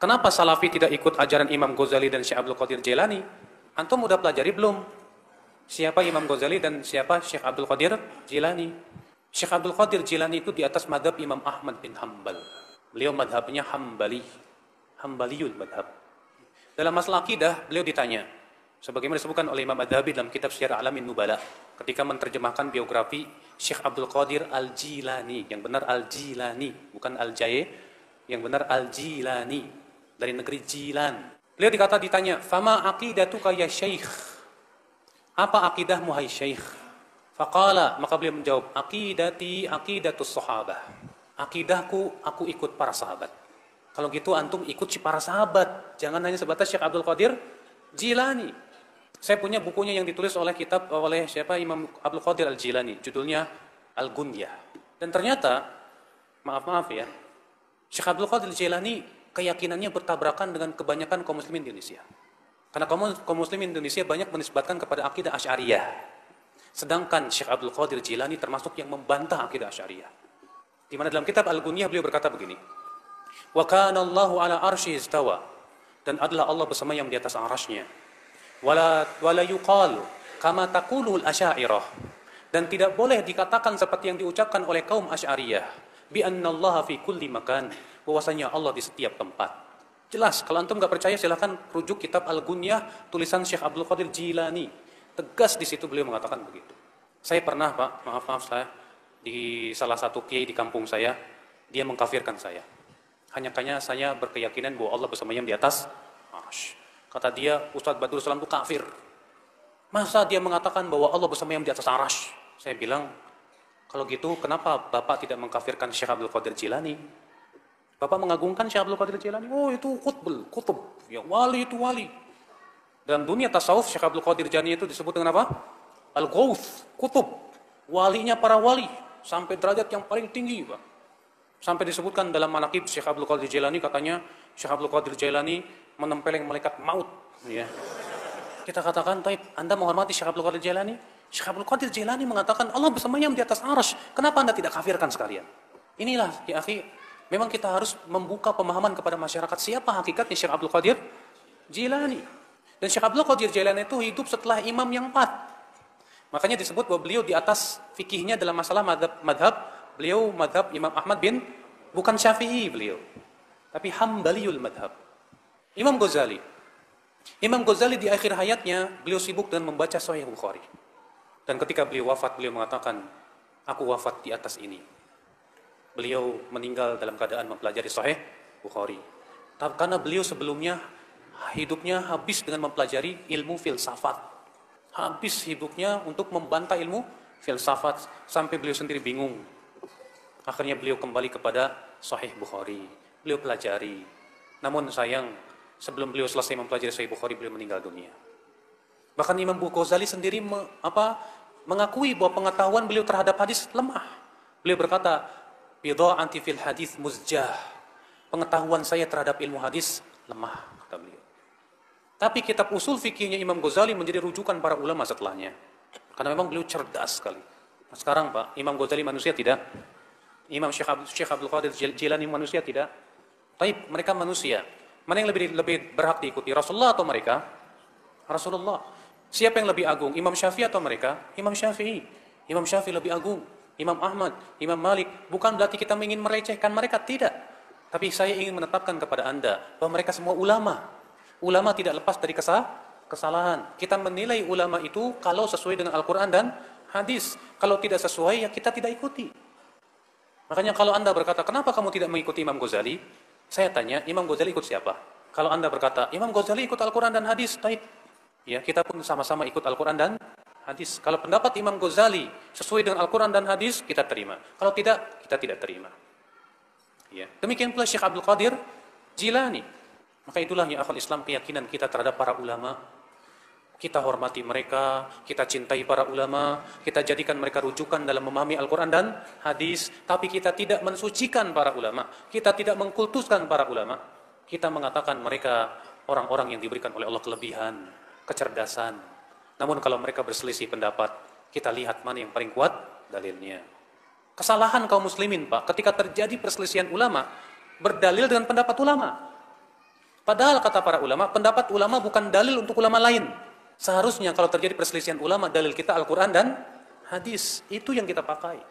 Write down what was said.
kenapa Salafi tidak ikut ajaran Imam Ghazali dan Syekh Abdul Qadir Jailani? Antum udah pelajari belum? Siapa Imam Ghazali dan siapa Syekh Abdul Qadir Jailani? Syekh Abdul Qadir Jailani itu di atas madhab Imam Ahmad bin Hanbal. Beliau madhabnya Hambali, Hambaliyul madhab. Dalam masalah akidah, beliau ditanya, sebagaimana disebutkan oleh Imam Adz-Dzahabi dalam kitab Syiar Alamin Nubala, ketika menerjemahkan biografi Syekh Abdul Qadir Al-Jilani, yang benar Al-Jilani, bukan Al-Jaye, yang benar Al-Jilani, dari negeri Jilan. Beliau ditanya, "Fama aqidatuka ya Syekh?" Apa akidahmu hai Syekh? Faqala, maka beliau menjawab, "Aqidati aqidatus sahabah." Akidahku, aku ikut para sahabat. Kalau gitu antum ikut si para sahabat, jangan hanya sebatas Syekh Abdul Qadir Jilani. Saya punya bukunya yang ditulis oleh siapa, Imam Abdul Qadir Al-Jilani, judulnya Al-Gunyah. Dan ternyata, maaf ya, Syekh Abdul Qadir Jilani keyakinannya bertabrakan dengan kebanyakan kaum muslimin di Indonesia. Karena kaum muslimin Indonesia banyak menisbatkan kepada akidah Asy'ariyah. Sedangkan Syekh Abdul Qadir Jilani termasuk yang membantah akidah Asy'ariyah. Di mana dalam kitab Al-Gunyah beliau berkata begini, "Wa kana Allahu ala arsy istawa." Dan adalah Allah bersemayam di atas arasy-Nya. Wala yuqal kama taqulul Asy'ariyah. Dan tidak boleh dikatakan seperti yang diucapkan oleh kaum Asy'ariyah, bi annallaha fi kulli makan, bahwasanya Allah di setiap tempat. Jelas, kalau antum enggak percaya silahkan rujuk kitab Al-Gunyah tulisan Syekh Abdul Qadir Jilani. Tegas di situ beliau mengatakan begitu. Saya pernah, Pak, maaf saya di salah satu kiai di kampung saya, dia mengkafirkan saya. Hanya karena saya berkeyakinan bahwa Allah bersemayam di atas arsy. Kata dia, Ustadz Badrul Salam itu kafir. Masa dia mengatakan bahwa Allah bersemayam di atas arsy? Saya bilang, kalau gitu kenapa Bapak tidak mengkafirkan Syekh Abdul Qadir Jilani? Bapak mengagungkan Syekh Abdul Qadir Jilani, oh itu kutub, ya wali itu wali. Dalam dunia tasawuf, Syekh Abdul Qadir Jilani itu disebut dengan apa? Al-Ghauth, kutub, walinya para wali, sampai derajat yang paling tinggi, Pak. Sampai disebutkan dalam manaqib Syekh Abdul Qadir Jailani, katanya Syekh Abdul Qadir Jailani menempeleng malaikat maut. Ya. Kita katakan, taib, Anda menghormati Syekh Abdul Qadir Jailani? Syekh Abdul Qadir Jailani mengatakan Allah bersemayam di atas arsy. Kenapa Anda tidak kafirkan sekalian? Inilah, ya akhi, memang kita harus membuka pemahaman kepada masyarakat siapa hakikatnya Syekh Abdul Qadir Jailani. Dan Syekh Abdul Qadir Jailani itu hidup setelah imam yang 4. Makanya disebut bahwa beliau di atas fikihnya dalam masalah madhab. Beliau madhab Imam Ahmad bin, bukan Syafi'i beliau, tapi Hambaliyul madhab. Imam Ghazali di akhir hayatnya, beliau sibuk dengan membaca Sahih Bukhari. Dan ketika beliau wafat, beliau mengatakan, aku wafat di atas ini. Beliau meninggal dalam keadaan mempelajari Sahih Bukhari. Karena beliau sebelumnya, hidupnya habis dengan mempelajari ilmu filsafat. Habis hidupnya untuk membantah ilmu filsafat, sampai beliau sendiri bingung. Akhirnya beliau kembali kepada Sahih Bukhari. Beliau pelajari. Namun sayang, sebelum beliau selesai mempelajari Sahih Bukhari, beliau meninggal dunia. Bahkan Imam Ghazali sendiri mengakui bahwa pengetahuan beliau terhadap hadis lemah. Beliau berkata, "Bidha'ati fil hadis muzjah." Pengetahuan saya terhadap ilmu hadis lemah, kata beliau. Tapi kitab usul fikihnya Imam Ghazali menjadi rujukan para ulama setelahnya. Karena memang beliau cerdas sekali. Nah, sekarang Pak, Imam Ghazali manusia tidak? Imam Syekh Abdul Qadir Jilani manusia tidak? Taib, mereka manusia. Mana yang lebih berhak diikuti, Rasulullah atau mereka? Rasulullah. Siapa yang lebih agung, Imam Syafi'i atau mereka? Imam Syafi'i. Imam Syafi'i lebih agung. Imam Ahmad, Imam Malik. Bukan berarti kita ingin merecehkan mereka, tidak. Tapi saya ingin menetapkan kepada Anda bahwa mereka semua ulama. Ulama tidak lepas dari kesalahan. Kita menilai ulama itu kalau sesuai dengan Al-Quran dan hadis. Kalau tidak sesuai, ya kita tidak ikuti. Makanya kalau Anda berkata, kenapa kamu tidak mengikuti Imam Ghazali? Saya tanya, Imam Ghazali ikut siapa? Kalau Anda berkata, Imam Ghazali ikut Al-Quran dan hadis, taib. Ya, kita pun sama-sama ikut Al-Quran dan hadis. Kalau pendapat Imam Ghazali sesuai dengan Al-Quran dan hadis, kita terima. Kalau tidak, kita tidak terima. Ya. Demikian pula Syekh Abdul Qadir Jilani. Maka itulah ya akhwal Islam, keyakinan kita terhadap para ulama. Kita hormati mereka, kita cintai para ulama, kita jadikan mereka rujukan dalam memahami Al-Quran dan hadis. Tapi kita tidak mensucikan para ulama, kita tidak mengkultuskan para ulama. Kita mengatakan mereka orang-orang yang diberikan oleh Allah kelebihan, kecerdasan. Namun kalau mereka berselisih pendapat, kita lihat mana yang paling kuat dalilnya. Kesalahan kaum muslimin, Pak, ketika terjadi perselisihan ulama, berdalil dengan pendapat ulama. Padahal kata para ulama, pendapat ulama bukan dalil untuk ulama lain. Seharusnya kalau terjadi perselisihan ulama, dalil kita Al-Quran dan hadis. Itu yang kita pakai.